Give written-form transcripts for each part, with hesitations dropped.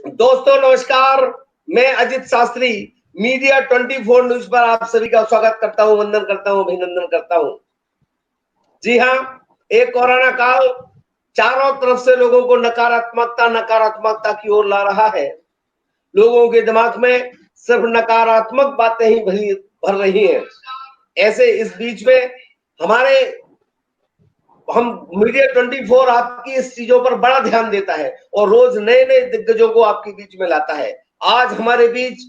दोस्तों नमस्कार, मैं अजित शास्त्री मीडिया 24 न्यूज पर आप सभी का स्वागत करता हूं, वंदन करता हूं, अभिनंदन करता हूं। जी हाँ, एक कोरोना काल चारों तरफ से लोगों को नकारात्मकता की ओर ला रहा है। लोगों के दिमाग में सिर्फ नकारात्मक बातें ही भर रही हैं। ऐसे इस बीच में हम मीडिया 24 आपकी इस चीजों पर बड़ा ध्यान देता है और रोज नए नए दिग्गजों को आपके बीच में लाता है। आज हमारे बीच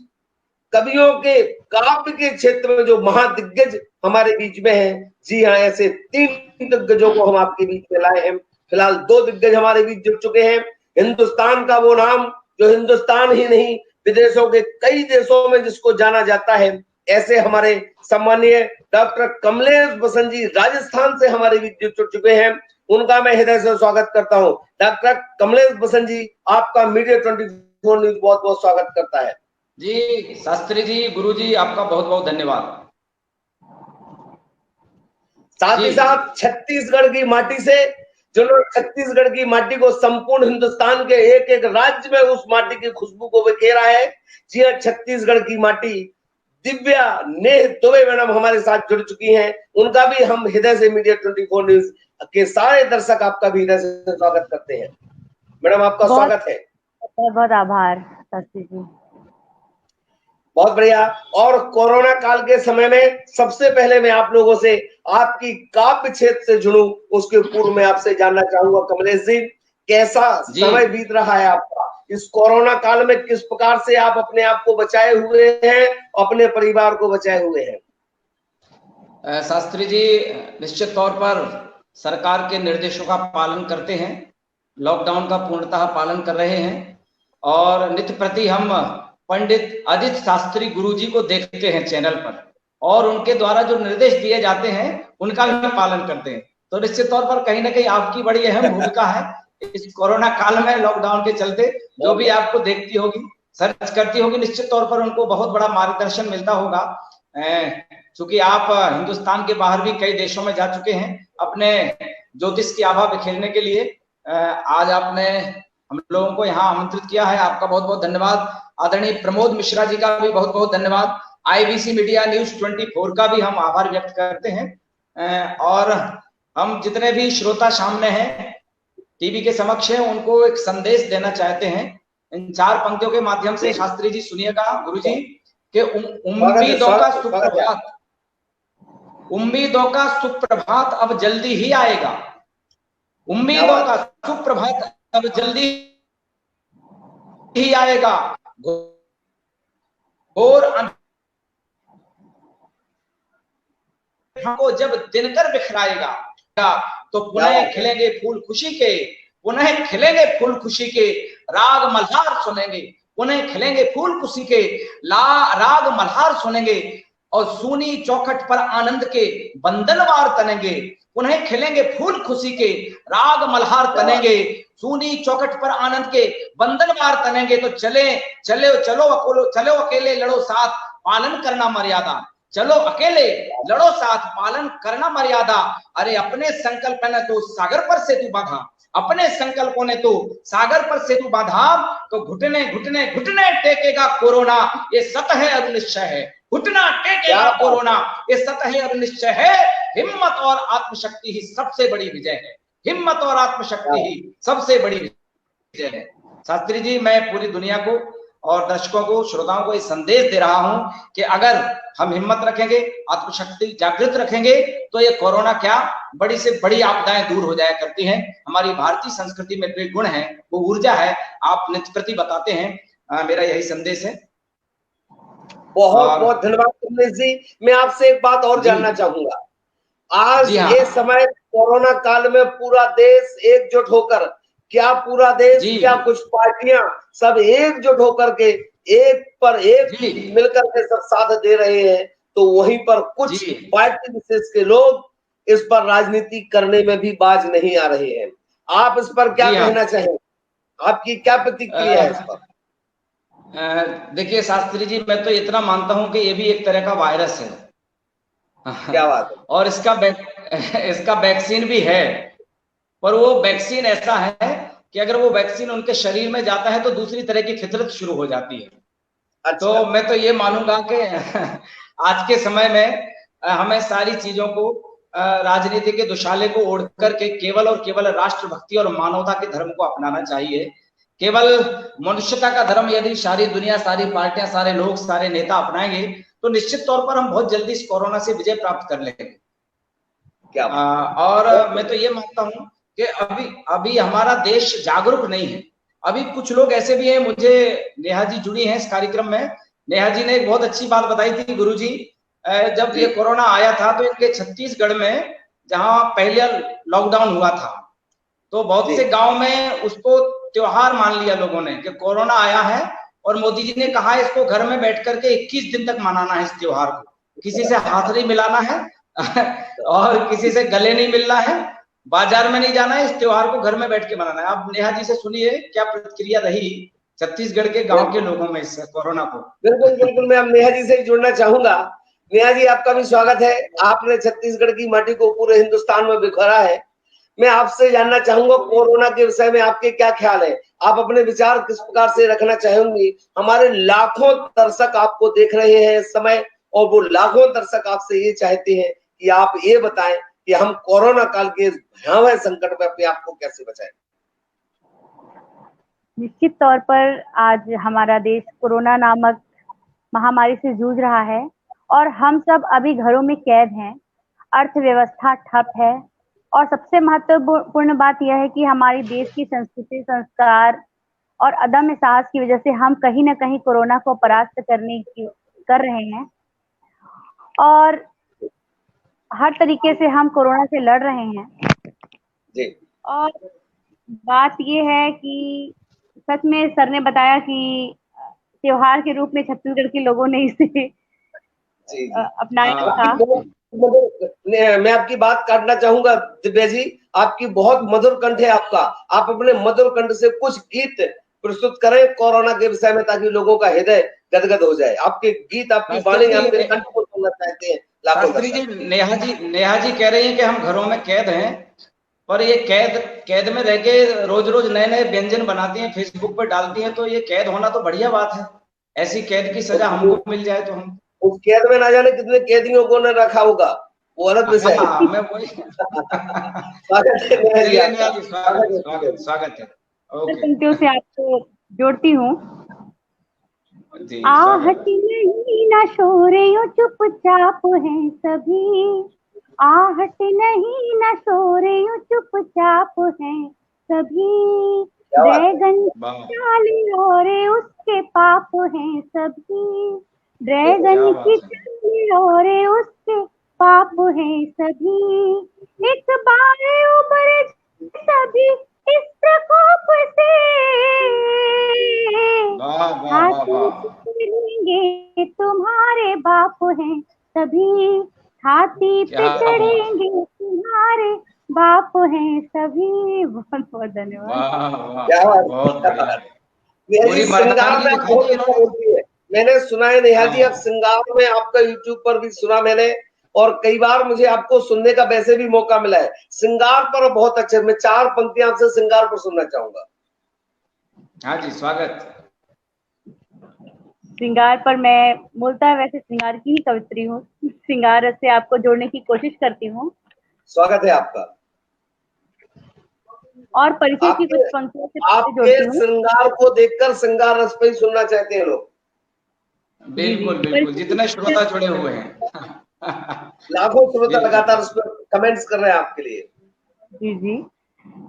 कवियों के काव्य के क्षेत्र में जो महादिग्गज हमारे बीच में है, जी हाँ, ऐसे 3 दिग्गजों को हम आपके बीच में लाए हैं। फिलहाल 2 दिग्गज हमारे बीच जुड़ चुके हैं। हिंदुस्तान का वो नाम जो हिंदुस्तान ही नहीं, विदेशों के कई देशों में जिसको जाना जाता है, ऐसे हमारे सम्मानीय डॉक्टर कमलेश बसंत जी राजस्थान से हमारे बीच जुड़ चुके हैं। उनका मैं हृदय से स्वागत करता हूं। डॉक्टर कमलेश बसंत जी, आपका मीडिया 24 न्यूज बहुत बहुत स्वागत करता है। जी शास्त्री जी, गुरु जी, आपका बहुत बहुत धन्यवाद। साथ ही साथ छत्तीसगढ़ की माटी से, जिन्होंने छत्तीसगढ़ की माटी को संपूर्ण हिंदुस्तान के एक एक राज्य में उस माटी की खुशबू को बिखेरा है। जी हाँ, छत्तीसगढ़ की माटी दिव्या नेह दुबे मैडम हमारे साथ जुड़ चुकी हैं। उनका भी हम हृदय से मीडिया 24 न्यूज के सारे दर्शक आपका भी हृदय से स्वागत करते हैं। मैडम, आपका स्वागत है। बहुत आभार शास्त्री जी। बहुत बढ़िया। और कोरोना काल के समय में सबसे पहले मैं आप लोगों से आपकी काव्य क्षेत्र से जुड़ूं, उसके पूर्व में आपसे जानना चाहूंगा कमलेश जी, कैसा समय बीत रहा है आपका इस कोरोना काल में? किस प्रकार से आप अपने आप को बचाए हुए हैं, अपने परिवार को बचाए हुए हैं? शास्त्री जी, निश्चित तौर पर सरकार के निर्देशों का पालन करते हैं, लॉकडाउन का पूर्णतः पालन कर रहे हैं और नित्य प्रति हम पंडित अजित शास्त्री गुरुजी को देखते हैं चैनल पर और उनके द्वारा जो निर्देश दिए जाते हैं उनका भी पालन करते हैं। तो निश्चित तौर पर कहीं ना कहीं आपकी बड़ी अहम भूमिका है इस कोरोना काल में, लॉकडाउन के चलते जो भी आपको देखती होगी, सर्च करती होगी, निश्चित तौर पर उनको बहुत बड़ा मार्गदर्शन मिलता होगा। चूंकि आप हिंदुस्तान के बाहर भी कई देशों में जा चुके हैं अपने ज्योतिष की आभा बिखेरने के लिए, आज आपने हम लोगों को यहाँ आमंत्रित किया है, आपका बहुत बहुत धन्यवाद। आदरणीय प्रमोद मिश्रा जी का भी बहुत बहुत धन्यवाद। आईबीसी मीडिया न्यूज 24 का भी हम आभार व्यक्त करते हैं और हम जितने भी श्रोता सामने हैं, टीवी के समक्ष हैं, उनको एक संदेश देना चाहते हैं इन 4 पंक्तियों के माध्यम से। शास्त्री जी सुनिएगा गुरु जी के उम्मीदों का सुप्रभात, उम्मीदों का सुप्रभात अब जल्दी ही आएगा, उम्मीदों का सुप्रभात अब जल्दी ही आएगा। और को जब दिनकर बिखराएगा तो पुनः खिलेंगे फूल खुशी के, पुनः खिलेंगे फूल खुशी के, राग मल्हार सुनेंगे, पुनः खिलेंगे फूल खुशी के, राग मल्हार सुनेंगे और सूनी चौखट पर आनंद के बंधनवार तनेंगे, पुनः खिलेंगे फूल खुशी के, राग मल्हार तनेंगे, सूनी चौखट पर आनंद के बंधनवार तनेंगे। तो चलो अकेले लड़ो साथ पालन करना मर्यादा, चलो अकेले लड़ो साथ पालन करना मर्यादा। अरे अपने संकल्प ने तो सागर पर सेतु बांधा, अपने संकल्पों ने तो सागर पर सेतु बांधा, तो घुटने घुटने घुटने टेकेगा कोरोना, ये सत है अब निश्चय है, घुटना टेकेगा कोरोना, ये सत है अब निश्चय है। हिम्मत और आत्मशक्ति ही सबसे बड़ी विजय है, हिम्मत और आत्मशक्ति ही सबसे बड़ी विजय है। शास्त्री जी, मैं पूरी दुनिया को और दर्शकों को, श्रोताओं को ये संदेश दे रहा हूं कि अगर हम हिम्मत रखेंगे, आत्मशक्ति जागृत रखेंगे, तो ये कोरोना क्या बड़ी से बड़ी आपदाएं दूर हो जाया करती हैं। हमारी भारतीय संस्कृति में जो गुण है वो ऊर्जा है, आप नित्य प्रति बताते हैं। मेरा यही संदेश है। बहुत बहुत धन्यवाद कमलेश जी। मैं आपसे एक बात और जानना चाहूंगा। आज ये समय कोरोना काल में पूरा देश एकजुट होकर, क्या पूरा देश, क्या कुछ पार्टियां सब एकजुट होकर के एक पर एक मिलकर के सब साथ दे रहे हैं, तो वहीं पर कुछ पार्टी विशेष के लोग इस पर राजनीति करने में भी बाज नहीं आ रहे हैं। आप इस पर क्या कहना चाहेंगे? आपकी क्या प्रतिक्रिया है इस पर? देखिए शास्त्री जी, मैं तो इतना मानता हूं कि ये भी एक तरह का वायरस है। क्या बात है। और इसका वैक्सीन भी है, पर वो वैक्सीन ऐसा है कि अगर वो वैक्सीन उनके शरीर में जाता है तो दूसरी तरह की फितरत शुरू हो जाती है। अच्छा। तो मैं तो ये मानूंगा कि आज के समय में हमें सारी चीजों को राजनीति के दुशाले को ओढ़ करके केवल और केवल राष्ट्रभक्ति और मानवता के धर्म को अपनाना चाहिए। केवल मनुष्यता का धर्म यदि सारी दुनिया, सारी पार्टियां, सारे लोग, सारे नेता अपनाएंगे तो निश्चित तौर पर हम बहुत जल्दी इस कोरोना से विजय प्राप्त कर लेंगे। क्या और मैं तो ये मानता हूं कि अभी हमारा देश जागरूक नहीं है। अभी कुछ लोग ऐसे भी हैं, मुझे नेहा जी जुड़ी हैं इस कार्यक्रम में। नेहा जी ने एक बहुत अच्छी बात बताई थी गुरुजी, जब ये कोरोना आया था तो इनके छत्तीसगढ़ में जहां पहले लॉकडाउन हुआ था तो बहुत से गांव में उसको त्योहार मान लिया लोगों ने कि कोरोना आया है और मोदी जी ने कहा इसको घर में बैठ करके 21 दिन तक मनाना है इस त्योहार को, किसी से हाथ नहीं मिलाना है और किसी से गले नहीं मिलना है, बाजार में नहीं जाना है, इस त्योहार को घर में बैठ के मनाना है। अब नेहा जी से सुनिए क्या प्रतिक्रिया रही छत्तीसगढ़ के गांव के लोगों में इस कोरोना को। बिल्कुल बिल्कुल, मैं अब नेहा जी से जुड़ना चाहूंगा। नेहा जी, आपका भी स्वागत है। आपने छत्तीसगढ़ की माटी को पूरे हिंदुस्तान में बिखरा है। मैं आपसे जानना चाहूंगा कोरोना के विषय में आपके क्या ख्याल है, आप अपने विचार किस प्रकार से रखना चाहेंगी। हमारे लाखों दर्शक आपको देख रहे हैं इस समय और वो लाखों दर्शक आपसे ये चाहते हैं कि आप ये बताएं कि हम कोरोना काल के भयावह संकट में अपने आप को कैसे बचाएं। निश्चित तौर पर आज हमारा देश कोरोना नामक महामारी से जूझ रहा है और हम सब अभी घरों में कैद हैं। अर्थव्यवस्था ठप है और सबसे महत्वपूर्ण बात यह है कि हमारी देश की संस्कृति, संस्कार और अदम्य साहस की वजह से हम कहीं ना कहीं कोरोना को परास्त कर रहे हैं और हर तरीके से हम कोरोना से लड़ रहे हैं जी। और बात ये है कि सच में सर ने बताया कि त्योहार के रूप में छत्तीसगढ़ के लोगों ने इसे अपनाया था। मैं आपकी बात काटना चाहूंगा दिव्या जी, आपकी बहुत मधुर कंठ है आपका। आप अपने मधुर कंठ से कुछ गीत प्रस्तुत करें कोरोना के विषय में ताकि लोगों का हृदय गदगद हो जाए। आपके गीत, आपकी वाणी, आपके कंठ को सुनना चाहते हैं लाखों दर्शक। नेहा जी कह रही है कि हम घरों में कैद हैं, पर ये कैद में रह के रोज रोज नए नए व्यंजन बनाती हैं, फेसबुक पर डालती हैं, तो ये कैद होना तो बढ़िया बात है। ऐसी कैद की सजा हमको मिल जाए तो हम उस कैद में ना जाने कितने कैदियों को न रखा होगा, वो अलग विषय है। मैं वही स्वागत है। पंक्तियों से आपको जोड़ती हूँ। आहट नहीं न शोरे चुपचाप हैं सभी, आहट नहीं न शोरे चुपचाप हैं सभी, ड्रैगन चाली और उसके पाप हैं सभी, ड्रैगन की चाली और उसके पाप हैं सभी, एक बार उबर सभी इस प्रकोप से, चढ़ेंगे तुम्हारे बाप हैं सभी, छाती पे चढ़ेंगे तुम्हारे बाप हैं सभी। बहुत बहुत धन्यवाद। मैंने सुना है नेहा जी, आप श्रृंगार में, आपका यूट्यूब पर भी सुना मैंने और कई बार मुझे आपको सुनने का वैसे भी मौका मिला है। श्रृंगार पर बहुत अच्छे, मैं 4 पंक्तियां आपसे श्रृंगार पर सुनना चाहूंगा। हाँ जी, स्वागत। श्रृंगार पर मैं मूलतः वैसे श्रृंगार की ही कवित्री हूँ, श्रृंगार से आपको जोड़ने की कोशिश करती हूँ। स्वागत है आपका। और परिचय की कुछ पंक्तियों से आपके श्रृंगार को देखकर श्रृंगार रस पे ही सुनना चाहते हैं लोग। बिल्कुल बिल्कुल, जितने श्रोता जुड़े हुए हैं लाखों श्रोता लगातार उस पर कमेंट्स कर रहे हैं आपके लिए। जी जी।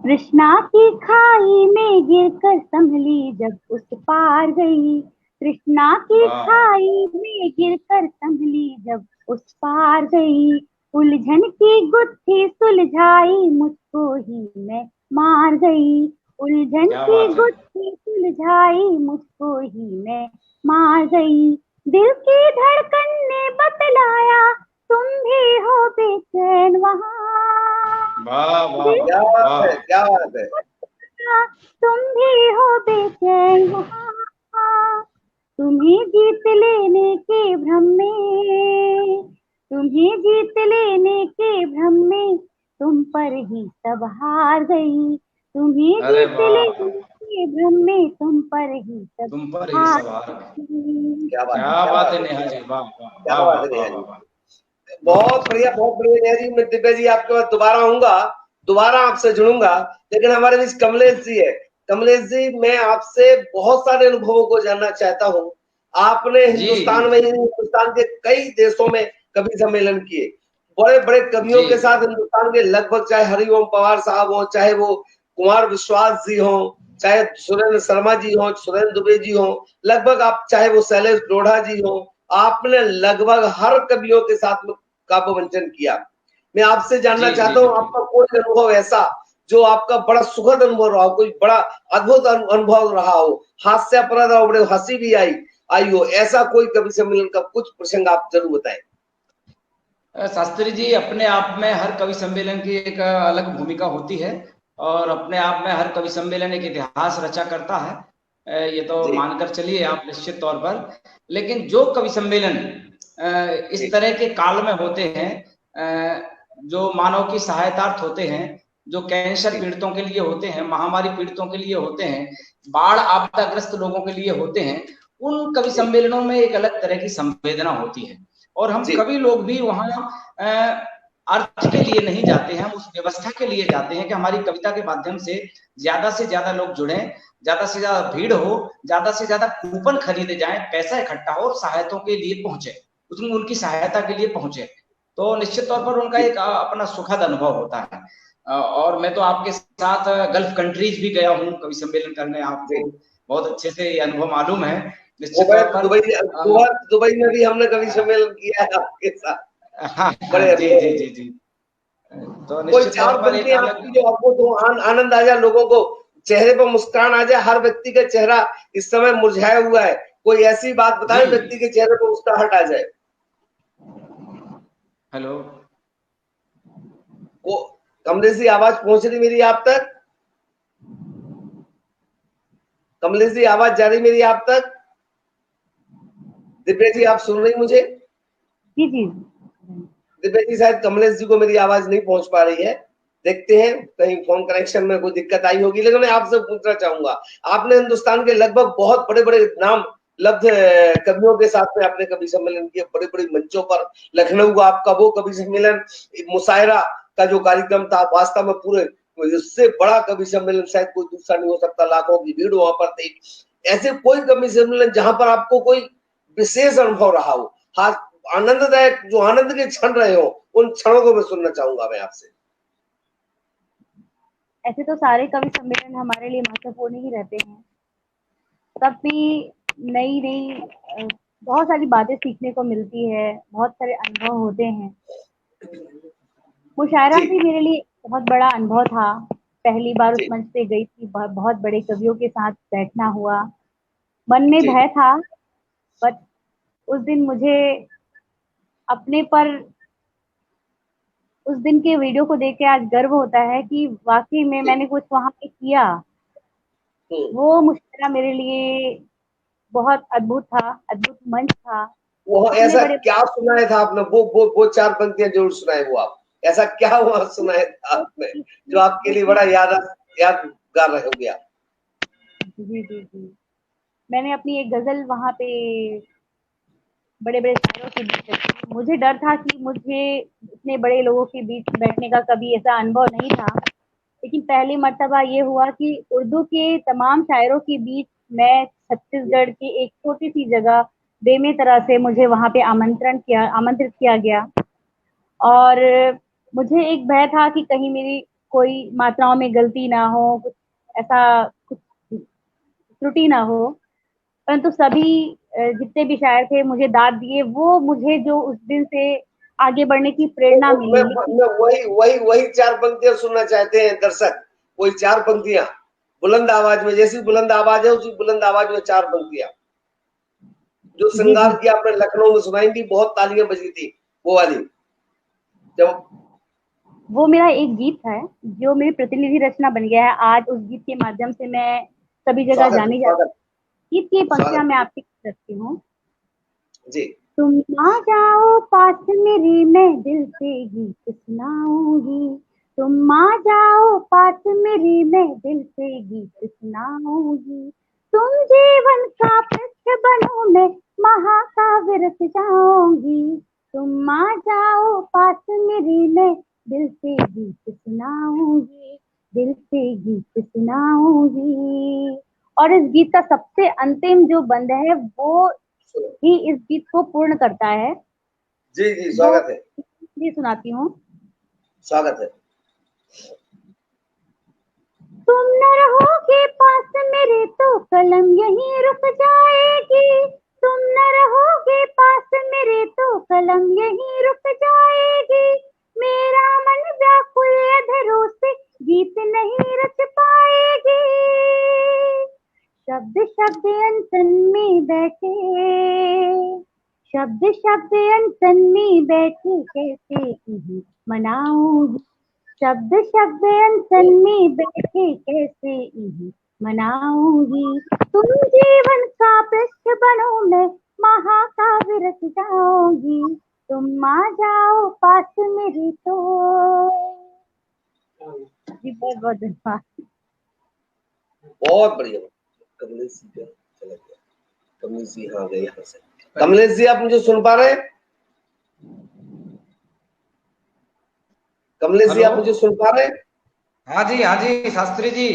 कृष्णा की खाई में गिरकर संभली जब उस पार गई, कृष्णा की खाई में गिरकर संभली जब उस पार गई, उलझन की गुत्थी सुलझाई मुझको ही मैं मार गई, उलझन की गुत्थी सुलझाई मुझको ही मैं मार गई, दिल की धड़कन ने बतलाया तुम भी हो बेचैन वहाँ, क्या बात है। तुम भी हो बेचैन वहाँ, तुम्हें जीत लेने के भ्रम में, तुम्हें जीत लेने के भ्रम में तुम पर ही सब हार गई, तुम्हें अरे जीत वाह, ले भ्रम में तुम पर ही सवार। क्या बात क्या है, बात है नेहा जी, वाह क्या वाह वाह बात है नेहा वाह जी। वाह। बहुत बढ़िया नेहा जी। मैं दिव्या जी आपके पास दोबारा आऊंगा, दोबारा आपसे जुड़ूंगा, लेकिन हमारे बीच कमलेश जी है। कमलेश जी, मैं आपसे बहुत सारे अनुभवों को जानना चाहता हूँ। आपने जी हिंदुस्तान में ही, हिंदुस्तान के कई देशों में कवि सम्मेलन किए, बड़े बड़े कवियों जी के साथ हिंदुस्तान के लगभग, चाहे हरिओम पवार साहब हो, चाहे वो कुमार विश्वास जी हो, चाहे सुरेंद्र शर्मा जी हो, सुरेंद्र दुबे जी हो, लगभग आप चाहे वो शैलेश डोढ़ा जी हो, आपने लगभग हर कवियों के साथ में काव्य मंचन किया। मैं आपसे जानना जी जी चाहता हूँ, जी आपका कोई अनुभव ऐसा जो आपका बड़ा सुखद अनुभव रहा हो, कोई बड़ा अद्भुत अनुभव रहा हो, हास्यास्पद और बड़े हंसी भी आई हो, ऐसा कोई कवि सम्मेलन का कुछ प्रसंग आप जरूर बताएं। शास्त्री जी, अपने आप में हर कवि सम्मेलन की एक अलग भूमिका होती है, और अपने आप में हर कवि सम्मेलन एक इतिहास रचा करता है, ये तो जी मानकर चलिए आप निश्चित तौर पर। लेकिन जो कवि सम्मेलन जी इस तरह के काल में होते हैं, जो मानव की सहायतार्थ होते हैं, जो कैंसर पीड़ितों के लिए होते हैं, महामारी पीड़ितों के लिए होते हैं, बाढ़ आपदाग्रस्त लोगों के लिए होते हैं, उन कवि जी सम्मेलनों में एक अलग तरह की संवेदना होती है। और हम जी कवि लोग भी वहां अर्थ के लिए नहीं जाते हैं, हम उस व्यवस्था के लिए जाते हैं कि हमारी कविता के माध्यम से ज्यादा लोग जुड़े, ज्यादा से ज्यादा भीड़ हो, ज्यादा से ज्यादा कूपन खरीदे जाएं, पैसा इकट्ठा हो और सहायतों के लिए पहुंचे, उसमें उनकी सहायता के लिए पहुंचे, तो निश्चित तौर पर उनका जी एक अपना सुखद अनुभव होता है। और मैं तो आपके साथ गल्फ कंट्रीज भी गया हूँ कवि सम्मेलन करने, जी। आपको बहुत अच्छे से ये अनुभव मालूम है निश्चित दुबई तौर पर। दुबई दुबई में भी हमने कवि सम्मेलन किया है आपके साथ, हाँ बड़े जी अनुभव। जी जी जी। तो कोई निश्चित तौर चार पर एक पंक्तियां अलग। आपकी जो आपको तो आनंद आ जाए, लोगों को चेहरे पर मुस्कान आ जाए, हर व्यक्ति का चेहरा इस समय मुरझाया हुआ है, कोई ऐसी बात जी, बताएं व्यक्ति के चेहरे पर मुस्कुराहट आ जाए। हेलो। वो कमलेश जी, आवाज पहुंच रही मेरी आप तक? कमलेश जी, आवाज जा रही मेरी आप तक? दिव्या जी, आप सुन रही मुझे? जी जी। दिव्या जी, शायद कमलेश जी को मेरी आवाज नहीं पहुंच पा रही है। देखते हैं, कहीं फोन कनेक्शन में कोई दिक्कत आई होगी। लेकिन मैं आपसे पूछना चाहूंगा, आपने हिंदुस्तान के लगभग बहुत बड़े बड़े नाम लब्ध कवियों के साथ में आपने कवि सम्मेलन किए, बड़े बड़े मंचों पर। लखनऊ का आपका वो कवि सम्मेलन, मुशायरा का जो कार्यक्रम था, वास्तव में पूरे इससे बड़ा कवि सम्मेलन शायद कोई दूसरा नहीं हो सकता, लाखों की भीड़ वहां पर थी। ऐसे कोई कवि सम्मेलन जहां पर आपको कोई विशेष अनुभव रहा हो, आनंददायक, जो आनंद के क्षण रहे हो, उन क्षणों को मैं सुनना चाहूंगा मैं आपसे। ऐसे तो सारे कवि सम्मेलन हमारे लिए महत्वपूर्ण ही रहते हैं, तब भी नई नई बहुत सारी बातें सीखने को मिलती है, बहुत सारे अनुभव होते हैं। मुशायरा जी भी मेरे लिए बहुत बड़ा अनुभव था। पहली बार उस जी मंच पे गई थी, बहुत बड़े कवियों के साथ बैठना हुआ। मन में जी भय था, बट उस दिन मुझे अपने पर, उस दिन के वीडियो को देख के आज गर्व होता है कि वाकई में जी। मैंने कुछ वहां पे किया। वो मुशायरा मेरे लिए बहुत अद्भुत था, अद्भुत मंच था। वो इतने ऐसा बड़े क्या सुनाया था आपने? वो चार पंक्तियां जरूर सुनाए, वो आप ऐसा क्या वहां सुनाया था आपने जो आपके लिए बड़ा यादगार रह गया? जी जी जी। मैंने अपनी एक गजल वहां पे बड़े बड़े शायरों के बीच रखी। मुझे डर था कि मुझे इतने बड़े लोगों के बीच बैठने का कभी ऐसा अनुभव नहीं था, लेकिन पहली मर्तबा ये हुआ कि उर्दू के तमाम शायरों के बीच मैं छत्तीसगढ़ की एक छोटी सी जगह बेमेतरा से मुझे वहां पे आमंत्रित किया गया। और मुझे एक भय था कि कहीं मेरी कोई मात्राओं में गलती ना हो, कुछ ऐसा कुछ त्रुटि ना हो। परंतु सभी जितने भी शायर थे मुझे दाद दिए। वो मुझे जो उस दिन से आगे बढ़ने की प्रेरणा मैं मिली। मैं वही चार पंक्तियां सुनना चाहते हैं दर्शक। वही चार पंक्तियां बुलंद आवाज में, जैसी बुलंद आवाज है उसी बुलंद आवाज में चार पंक्तियां जो जी श्रृंगार जी। की आपने लखनऊ में सुनाई थी, बहुत तालियां बजी थी वो वाली। जब वो मेरा एक गीत है जो मेरी प्रतिनिधि रचना बन गया है। आज उस गीत के माध्यम से मैं सभी जगह स्वागत है, जानी जाती स्वागत हूँ। गीत की पंक्तियां स्वागत मैं आपसे रखती हूँ। जी तुम आ जाओ पास मेरे, मैं दिल से गीत सुनाऊंगी। तुम आ जाओ पास मेरे, मैं दिल से गीत सुनाऊंगी। तुम जीवन का पृष्ठ बनो, मैं महाकाव्य रच जाऊंगी। तुम आ जाओ पास मेरे, मैं दिल से गीत सुनाऊंगी, दिल से गीत सुनाऊंगी। और इस गीत का सबसे अंतिम जो बंद है वो ही इस गीत को पूर्ण करता है। जी जी, स्वागत है। जी सुनाती हूँ। स्वागत है। तुम न रहोगे पास मेरे तो कलम यहीं रुक जाएगी। तुम न रहोगे पास मेरे तो कलम यहीं रुक जाएगी। मेरा मन व्याकुल अधरों से गीत नहीं रच पाएगी। शब्द शब्द अनसन में बैठे, शब्द शब्द अनसन में बैठे कैसे इन्हें मनाऊंगी। शब्द शब्द अनसन में बैठे कैसे इन्हें मनाऊंगी। तुम जीवन का पृष्ठ बनो, मैं महाकाव्य रच जाऊंगी। तुम आ जाओ पास मेरे तो। जी बहुत बहुत धन्यवाद। बहुत बढ़िया। कमलेश जी का चला गया। कमलेश जी हाँ गए यहाँ से। कमलेश जी आप मुझे सुन पा रहे हैं? कमलेश जी आप मुझे सुन पा रहे हैं? हाँ जी शास्त्री जी।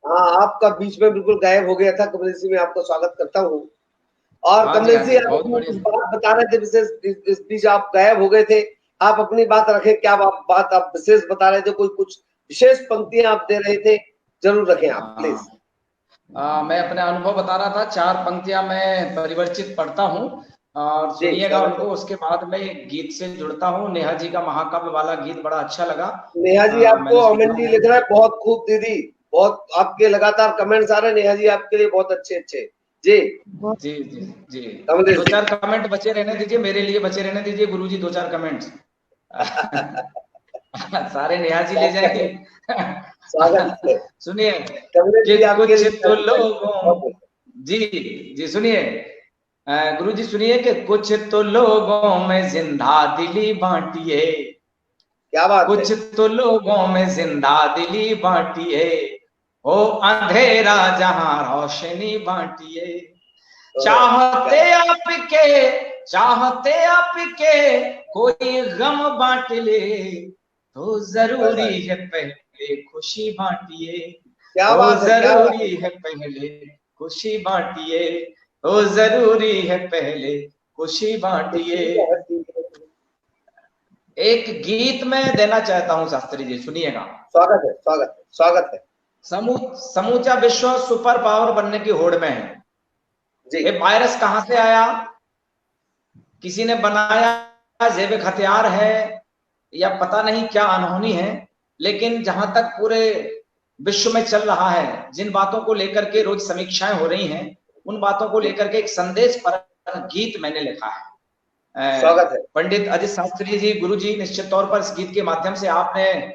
हाँ, आपका बीच में बिल्कुल गायब हो गया था। कमलेश जी मैं आपका स्वागत करता हूँ। और कमलेश जी आप कुछ बात बता रहे थे विशेष, इस बीच आप गायब हो गए थे। आप अपनी बात रखें, क्या बात आप विशेष बता रहे थे? कोई कुछ विशेष पंक्तियां आप दे रहे थे, जरूर रखें आप प्लीज। मैं अपने अनुभव बता रहा था। 4 पंक्तियां मैं परिवर्तित पढ़ता हूँ और सुनिएगा उनको। उसके बाद में गीत से जुड़ता हूँ। नेहा जी का महाकाव्य वाला गीत बड़ा अच्छा लगा। नेहा जी आपको अमेंडी लिख रहा है, बहुत खूब दीदी, बहुत आपके लगातार कमेंट्स आ रहे हैं। नेहा जी आपके लिए बहुत अच्छे जी जी जी जी। 2-4 कमेंट बचे रहने दीजिए, मेरे लिए बचे रहने दीजिए गुरुजी। 2-4 कमेंट्स सारे नेहा जी ले जाएंगे। स्वागत है। सुनिए कि कुछ तो लोगों जी सुनिए गुरुजी, सुनिए कि कुछ तो लोगों में जिंदा दिली बांटिए। क्या बात है? कुछ तो लोगों में जिंदा दिली बांटिए, हो अंधेरा जहां रोशनी बांटिए। चाहते आपके कोई गम बांट ले, तो जरूरी है पहले खुशी बांटिए। क्या बात है? जरूरी है पहले खुशी बांटिए, तो जरूरी है पहले खुशी बांटिए। एक गीत में देना चाहता हूं शास्त्री जी, सुनिएगा। स्वागत है, स्वागत है, स्वागत है। समूचा विश्व सुपर पावर बनने की होड़ में है। ये वायरस कहां से आया, किसी ने बनाया, जैविक हथियार है या पता नहीं क्या अनहोनी है, लेकिन जहां तक पूरे विश्व में चल रहा है, जिन बातों को लेकर के रोज समीक्षाएं हो रही हैं, उन बातों को लेकर के एक संदेश पर गीत मैंने लिखा है। स्वागत है। पंडित अजित शास्त्री जी, गुरु जी, निश्चित तौर पर इस गीत के माध्यम से आपने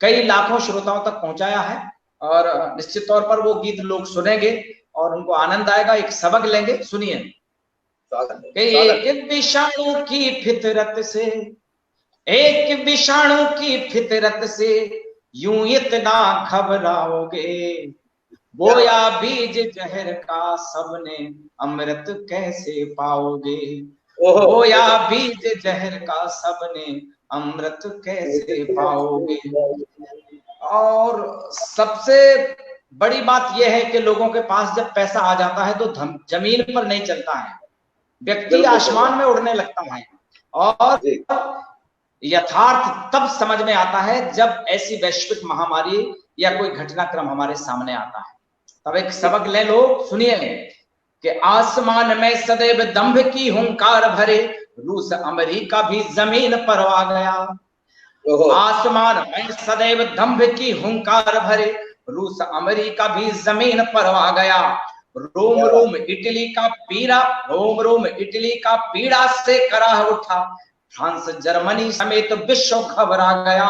कई लाखों श्रोताओं तक पहुंचाया है और निश्चित तौर पर वो गीत लोग सुनेंगे और उनको आनंद आएगा, एक सबक लेंगे। सुनिए। एक विषाणु की फितरत से, एक विषाणु की फितरत से यूं इतना घबराओगे, बोया बीज जहर का सबने अमृत कैसे पाओगे। बोया बीज जहर का सबने अमृत कैसे पाओगे। और सबसे बड़ी बात यह है कि लोगों के पास जब पैसा आ जाता है तो जमीन पर नहीं चलता है, व्यक्ति आसमान में उड़ने लगता है। और यथार्थ तब समझ में आता है जब ऐसी वैश्विक महामारी या कोई घटनाक्रम हमारे सामने आता है। तब एक सबक ले लो। सुनिए कि आसमान में सदैव दंभ की हुंकार भरे, रूस अमेरिका भी जमीन पर आ गया। आसमान में सदैव दंभ की हुंकार भरे, रूस अमेरिका भी जमीन पर आ गया। रोम रोम इटली का पीड़ा, रोम रोम इटली का पीड़ा से कराह उठा। फ्रांस जर्मनी समेत विश्व घबरा गया।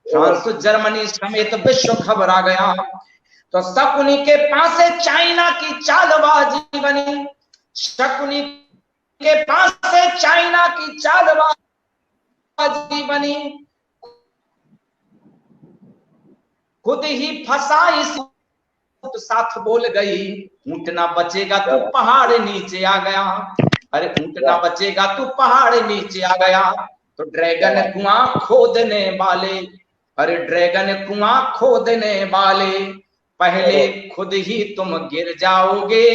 फ्रांस जर्मनी समेत विश्व घबरा गया। तो शकुनी के पास चाइना की चालबाजी बनी, शकुनी के पास चाइना की चालबाजी बनी। खुद ही फंसाई तो साथ बोल गई, ऊंट ना बचेगा तो पहाड़ नीचे आ गया। अरे ऊंट ना बचेगा तो पहाड़ नीचे आ गया। तो ड्रैगन कुआं खोदने वाले, अरे ड्रैगन कुआं खोदने वाले, पहले खुद ही तुम गिर जाओगे।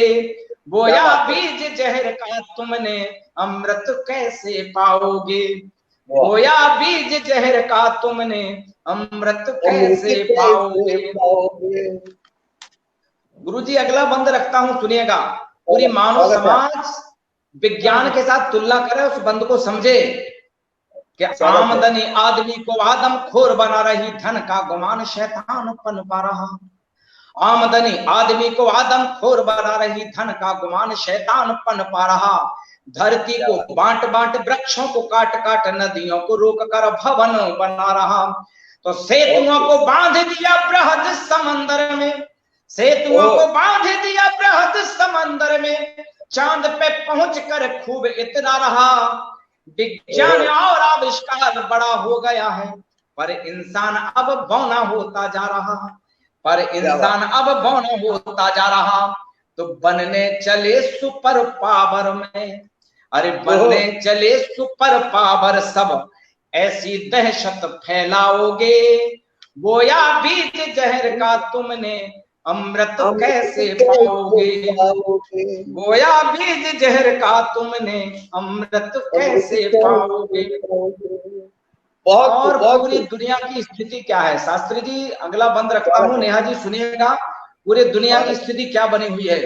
बोया बीज जहर का तुमने, अमृत कैसे पाओगे। बोया बीज जहर का तुमने, अमृत कैसे पाओगे। गुरुजी अगला बंद रखता हूं, सुनिएगा। पूरी मानव समाज विज्ञान के साथ तुलना करे, उस बंद को समझे कि आमदनी आदमी को आदम खोर बना रही, धन का गुमान शैतान पन पा रहा। आमदनी आदमी को आदम खोर बना रही, धन का गुमान शैतान पन पा रहा। धरती को बांट बांट, वृक्षों को काट काट, नदियों को रोक कर भवन बना रहा। तो सेतुओं को बांध दिया बृहद समंदर में, सेतुओं को बांध दिया बृहद समंदर में, चांद पे पहुंचकर खूब इतना रहा। विज्ञान और आविष्कार बड़ा हो गया है, पर इंसान अब बौना होता जा रहा, पर इंसान अब बौना होता जा रहा। तो बनने चले सुपर पावर में, अरे बनने चले सुपर पावर, सब ऐसी दहशत फैलाओगे। बोया बीज जहर का तुमने, अमृत कैसे पाओगे। बोया बीज जहर का तुमने, अमृत कैसे पाओगे। और पूरी दुनिया की स्थिति क्या है शास्त्री जी, अगला बंद रखता हूं। नेहा जी सुनिएगा, पूरी दुनिया की स्थिति क्या बनी हुई है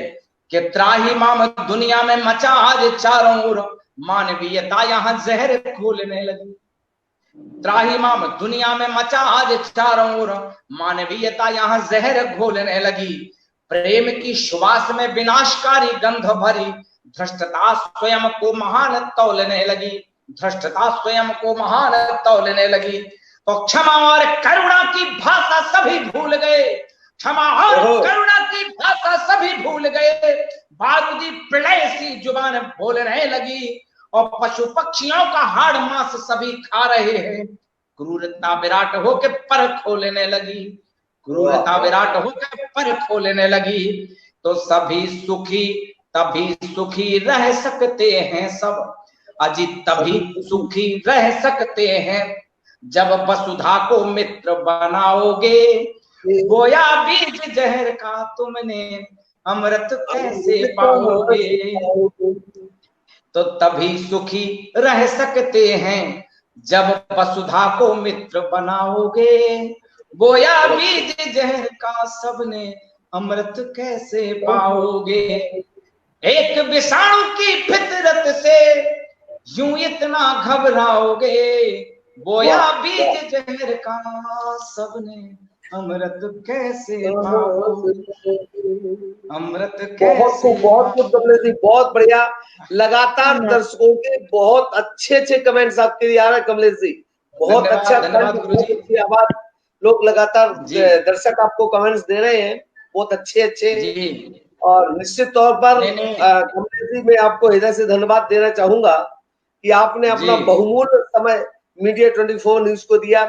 कि त्राहिमाम दुनिया में मचा आज चारों ओर, मानवीयता यहाँ जहर घोलने लगी। त्राहिमाम दुनिया में मचा आज चारों ओर, मानवीयता यहाँ जहर घोलने लगी। प्रेम की सुवास में विनाशकारी गंध भरी, धृष्टता स्वयं को महान तौलने लगी, धृष्टता स्वयं को महान तौलने लगी। तो क्षमा और करुणा की भाषा सभी भूल गए, क्षमा और करुणा की भाषा सभी भूल गए। बारूदी प्रलय सी जुबान बोलने लगी, और पशु पक्षियों का हाड़ मांस सभी खा रहे हैं। क्रूरता विराट होकर पर खोलने लगी, क्रूरता विराट होकर पर खोलने लगी। तो सभी सुखी तभी सुखी रह सकते हैं सब, अजी तभी सुखी रह सकते हैं जब वसुधा को मित्र बनाओगे। बोया बीज जहर का तुमने, अमृत कैसे पाओगे। तो तभी सुखी रह सकते हैं जब वसुधा को मित्र बनाओगे। बोया बीज जहर का सबने, अमृत कैसे पाओगे। एक विषाणु की फितरत से यूं इतना घबराओगे। बोया बीज जहर का सबने, अमृत कैसे पाओगे। अमृत कैसे। बहुत कमलेश जी, बहुत बढ़िया। लगातार दर्शकों के बहुत अच्छे अच्छे कमेंट्स आपके लिए आ रहे हैं कमलेश जी, बहुत अच्छा। आवाज लोग लगातार दर्शक आपको कमेंट्स दे रहे हैं, बहुत अच्छे अच्छे। और निश्चित तौर पर कमलेश जी मैं आपको हृदय से धन्यवाद देना चाहूंगा कि आपने अपना बहुमूल्य समय मीडिया 24 न्यूज को दिया,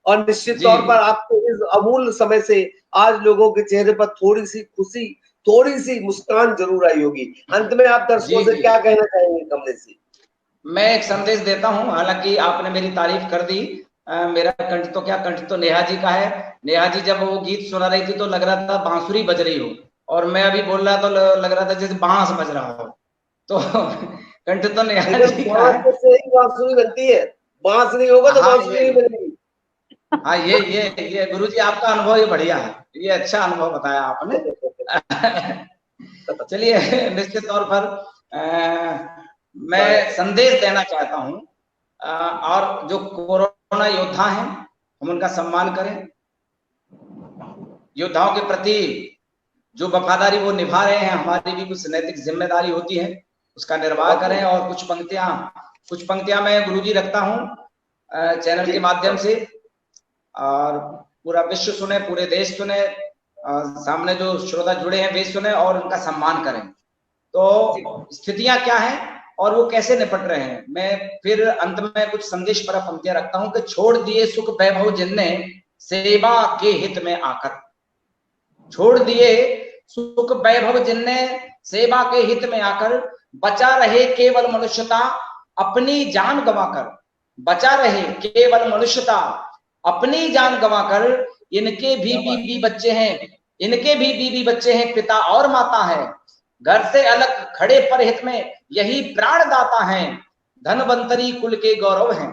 और निश्चित तौर पर आपको इस अमूल्य समय से आज लोगों के चेहरे पर थोड़ी सी खुशी, थोड़ी सी मुस्कान जरूर आई होगी। अंत में आप दर्शकों से क्या कहना चाहेंगे कमलेश जी? मैं एक संदेश देता हूं, हालांकि आपने मेरी तारीफ कर दी। मेरा कंठ तो क्या, कंठ तो नेहा जी का है। नेहा जी जब वो गीत सुना रही थी तो लग रहा था बांसुरी बज रही हो, और मैं अभी बोल रहा तो लग रहा था जैसे बांस बज रहा हो। तो कंठ तो नेहा जी का है। बांसुरी बनती है, बांस नहीं होगा तो बांसुरी नहीं बनेगी। हाँ ये गुरुजी आपका अनुभव ये बढ़िया है, ये अच्छा अनुभव बताया आपने। चलिए निश्चित तौर पर मैं संदेश देना चाहता हूं, और जो कोरोना योद्धा हैं हम उनका सम्मान करें। योद्धाओं के प्रति जो वफादारी वो निभा रहे हैं, हमारी भी कुछ नैतिक जिम्मेदारी होती है, उसका निर्वाह करें। और कुछ पंक्तियां मैं गुरुजी रखता हूं चैनल के माध्यम से, और पूरा विश्व सुने, पूरे देश सुने, सामने जो श्रोता जुड़े हैं वे सुने और उनका सम्मान करें। तो स्थितियां क्या हैं और वो कैसे निपट रहे हैं। मैं फिर अंत में कुछ संदेश पर पंक्तियां रखता हूं कि छोड़ दिए सुख वैभव जिनने, सेवा के हित में आकर। छोड़ दिए सुख वैभव जिनने सेवा के हित में आकर, बचा रहे केवल मनुष्यता अपनी जान गंवाकर। बचा रहे केवल मनुष्यता अपनी जान गंवाकर। इनके भी बीवी बच्चे हैं, इनके भी बीवी बच्चे हैं, पिता और माता है। घर से अलग खड़े पर हित में यही प्राण दाता है। धनवंतरी कुल के गौरव हैं,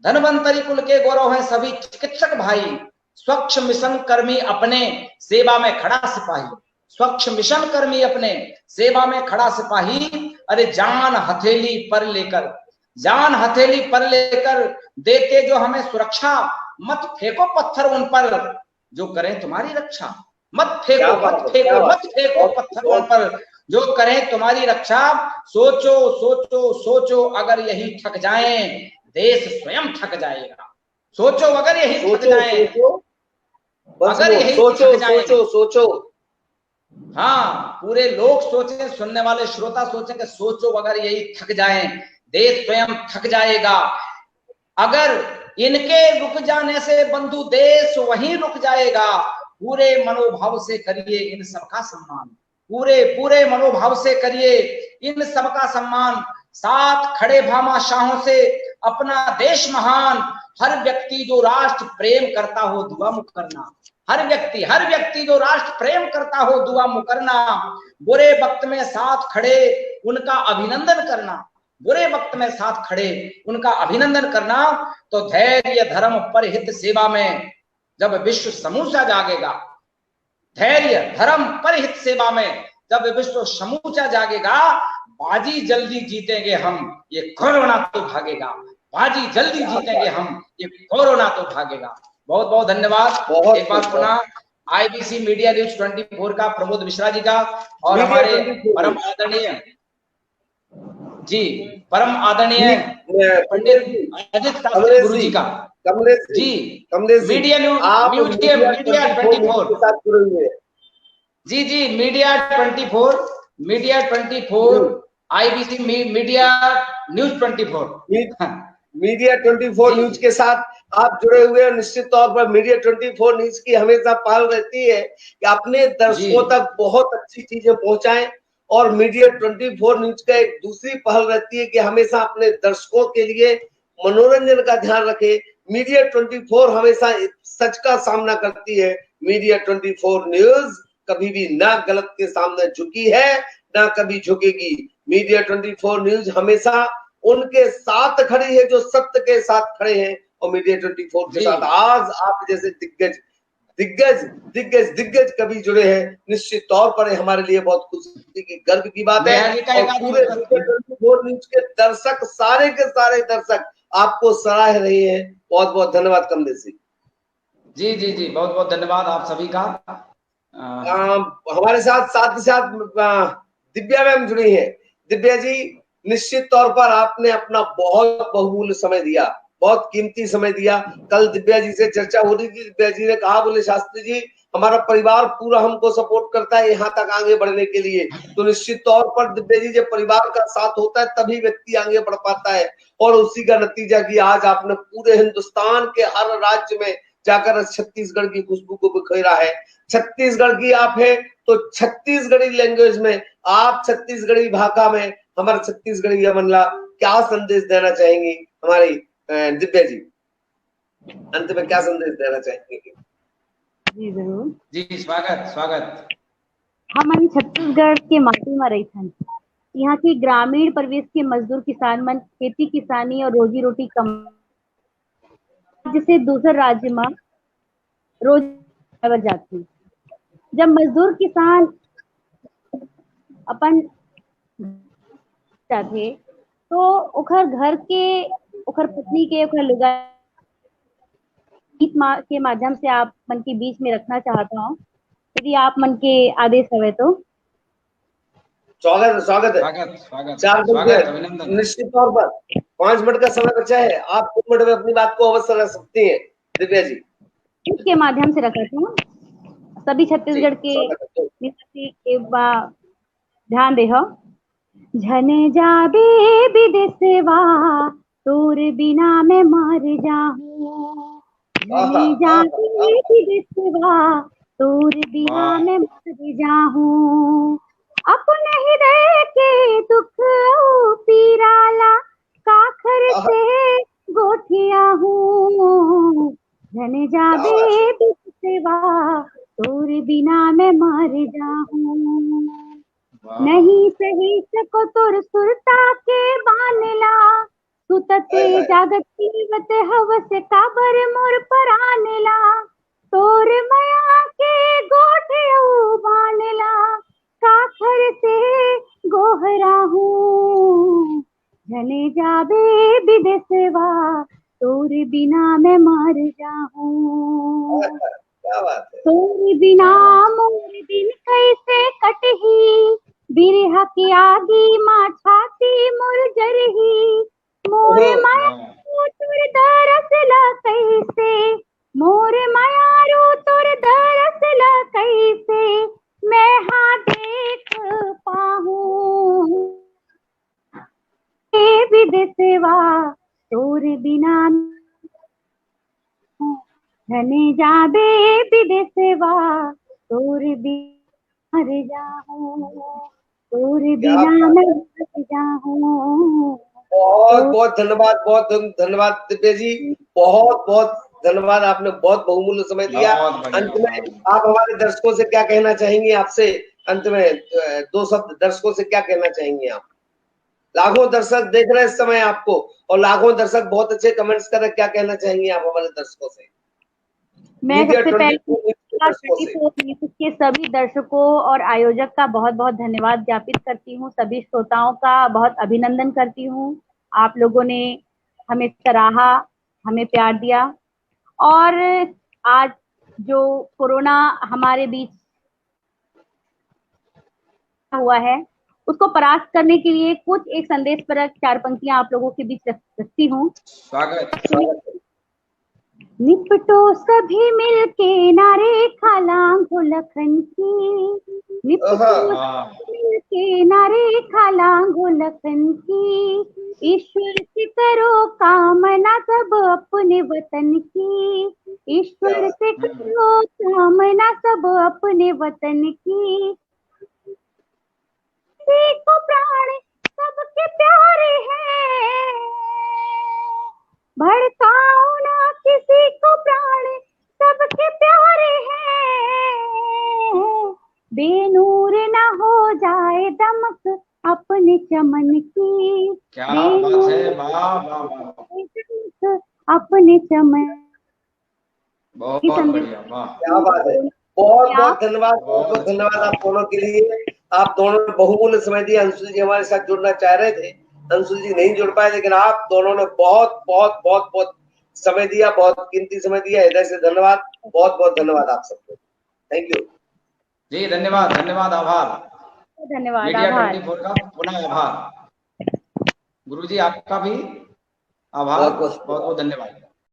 धनवंतरी कुल के गौरव हैं सभी चिकित्सक भाई। स्वच्छ मिशन कर्मी अपने सेवा में खड़ा सिपाही। स्वच्छ मिशन कर्मी अपने सेवा में खड़ा सिपाही। अरे जान हथेली पर लेकर, जान हथेली पर लेकर देते जो हमें सुरक्षा। मत फेंको पत्थर उन पर जो करें तुम्हारी रक्षा। मत फेंको, मत फेंको, मत फेंको पत्थर उन पर जो करें तुम्हारी रक्षा। सोचो सोचो सोचो, अगर यही थक जाएं देश स्वयं थक जाएगा। सोचो अगर यही थक जाएं, अगर यही सोचो सोचो सोचो। हाँ, पूरे लोग सोचें, सुनने वाले श्रोता सोचें कि सोचो अगर यही थक जाएं देश स्वयं थक जाएगा। अगर इनके रुक जाने से बंधु देश वहीं रुक जाएगा। पूरे मनोभाव से करिए इन सबका सम्मान, पूरे पूरे मनोभाव से करिए इन सबका सम्मान। साथ खड़े भामाशाहों से अपना देश महान। हर व्यक्ति जो राष्ट्र प्रेम करता हो दुआ मुकरना। हर व्यक्ति जो राष्ट्र प्रेम करता हो दुआ मुकरना। बुरे वक्त में साथ खड़े उनका अभिनंदन करना। बुरे वक्त में साथ खड़े उनका अभिनंदन करना। तो धैर्य धर्म परहित सेवा में जब विश्व समूचा जागेगा, धैर्य धर्म परहित सेवा में जब विश्व समूचा जागेगा, बाजी जल्दी जीतेंगे हम, ये कोरोना तो भागेगा। बाजी जल्दी जीतेंगे हम, ये कोरोना तो भागेगा। बहुत बहुत धन्यवाद एक बार पुनः आईबीसी मीडिया न्यूज 24 का प्रमोद मिश्रा जी का, और हमारे परम आदरणीय जी, परम आदरणीय पंडित अजित गुरु जी का। कमलेश जी, मीडिया 24 जी जी, media 24 IBC media news 24 media 24 news के साथ आप जुड़े हुए हैं। निश्चित तौर पर मीडिया 24 न्यूज की हमेशा पहल रहती है कि अपने दर्शकों तक बहुत अच्छी चीजें पहुंचाएं, और मीडिया 24 न्यूज का एक दूसरी पहल रहती है कि हमेशा अपने दर्शकों के लिए मनोरंजन का ध्यान रखे। मीडिया 24 हमेशा सच का सामना करती है। मीडिया 24 न्यूज कभी भी ना गलत के सामने झुकी है, ना कभी झुकेगी। मीडिया 24 न्यूज हमेशा उनके साथ खड़ी है जो सत्य के साथ खड़े हैं, और मीडिया 24 के साथ आज आप जैसे दिग्गज दिग्गज दिग्गज दिग्गज कभी जुड़े हैं। निश्चित तौर पर हमारे लिए बहुत खुशी की, गर्व की बात है। और पूरे मीडिया 24 न्यूज के दर्शक, सारे के सारे दर्शक आपको सराह रहे हैं। बहुत बहुत धन्यवाद कमलेश जी। जी जी, बहुत बहुत धन्यवाद आप सभी का। हमारे साथ ही साथ दिव्या मैम जुड़ी है। दिव्या जी, निश्चित तौर पर आपने अपना बहुत बहुमूल्य समय दिया, बहुत कीमती समय दिया। कल दिव्या जी से चर्चा हो रही थी, दिव्या जी ने कहा, बोले शास्त्री जी हमारा परिवार पूरा हमको सपोर्ट करता है यहाँ तक आगे बढ़ने के लिए। तो निश्चित तौर पर दिव्या जी, जब परिवार का साथ होता है तभी व्यक्ति आगे बढ़ पाता है, और उसी का नतीजा कि आज आपने पूरे हिंदुस्तान के हर राज्य में जाकर छत्तीसगढ़ की खुशबू को बिखेरा है। छत्तीसगढ़ की आप है तो छत्तीसगढ़ी लैंग्वेज में, आप छत्तीसगढ़ी भाषा में हमारे छत्तीसगढ़ी यमनला क्या संदेश देना चाहेंगी हमारी दिव्या जी? अंत में क्या संदेश देना चाहेंगे? जी जरूर जी, स्वागत। हम छत्तीसगढ़ के माटी में रही थन। यहाँ की ग्रामीण परिवेश के मजदूर किसान मन खेती किसानी और रोजी रोटी कम जिसे दूसरे राज्य में रोज जाती। जब मजदूर किसान अपन थे तो ओखर घर के, ओखर पत्नी के, ओखर लुगा के माध्यम से आप मन के बीच में रखना चाहता हूँ, यदि आप मन के आदेश हवे तो। स्वागत है। निश्चित तौर पर 5 मिनट का समय बचा है, आप 2 मिनट में अपनी बात को अवश्य रख सकती हैं दिव्या जी। इसके माध्यम से रखा था सभी छत्तीसगढ़ के ध्यान दे। झने जाबे विदेशवा तोर बिना मैं मर जाऊं, जली जाती बिस्वा तोर बिना मैं मर जाऊं। अपने हृदय के दुख पीराला काखर से गोठिया हूँ। जन जाबे बिस्वा तोर बिना मैं मर जाऊं। नहीं सही सको तुर सुरता के बानला सुतते जागती वत हवस काबर मोर पर आनेला। तोर मया के गोठे बानला काखर से गोहरा हूँ। जले जाबे बिदेसवा तोर बिना मैं मर जाऊं। तोर बिना मोर दिन कैसे कटही बिरहा की आगी माँ छाती मोर जरही। मोरे माया तुर दरसला कैसे मोरे माया रो तुर दरसला कैसे मैं हाँ देख पाऊं। विदेसवा तोर बिना धने जाबे विदेसवा तोर बिना मर जाऊं। तोर बिना मैं मर जाऊं। बहुत बहुत धन्यवाद, बहुत धन्यवाद दिव्या जी, बहुत बहुत धन्यवाद। आपने बहुत बहुमूल्य समय दिया। अंत में आप हमारे दर्शकों से क्या कहना चाहेंगे? आपसे अंत में 2 शब्द दर्शकों से क्या कहना चाहेंगे आप? लाखों दर्शक देख रहे हैं इस समय आपको और लाखों दर्शक बहुत अच्छे कमेंट्स कर रहे हैं। क्या कहना चाहेंगे आप हमारे दर्शकों से? मैं सबसे पहले 24 न्यूज़ के सभी दर्शकों और आयोजक का बहुत बहुत धन्यवाद ज्ञापित करती हूँ। सभी श्रोताओं का बहुत अभिनंदन करती हूँ। आप लोगों ने हमें सराहा, हमें प्यार दिया और आज जो कोरोना हमारे बीच हुआ है उसको परास्त करने के लिए कुछ एक संदेश पर 4 पंक्तियां आप लोगों के बीच रखती हूँ। स्वागत। निपटो सभी मिलके नारे खालांगो लखन की। निपटो मिलके नारे खालांगो लखन की। ईश्वर से करो कामना सब अपने वतन की। ईश्वर से करो कामना सब अपने वतन की। किसी को प्राण सबके प्यारे हैं भड़काओ ना किसी को प्राण सबके प्यारे हैं। बेनूर ना हो जाए दमक अपने चमन की। क्या बात है, अपने चमन। बहुत बढ़िया, क्या बात है। बहुत बहुत धन्यवाद, बहुत बहुत धन्यवाद आप दोनों के लिए। आप दोनों ने बहुमूल्य समय दिया। अंशुल जी हमारे साथ जुड़ना चाह रहे थे, अंशुल जी नहीं जुड़ पाए, लेकिन आप दोनों ने बहुत बहुत बहुत बहुत समय दिया, बहुत कीमती समय दिया। हृदय से धन्यवाद, बहुत बहुत धन्यवाद आप सबको। थैंक यू जी। धन्यवाद, धन्यवाद, आभार। धन्यवाद, मीडिया आभार। 24 का पुनः आभार। गुरुजी आपका भी आभार। बहुत बहुत धन्यवाद।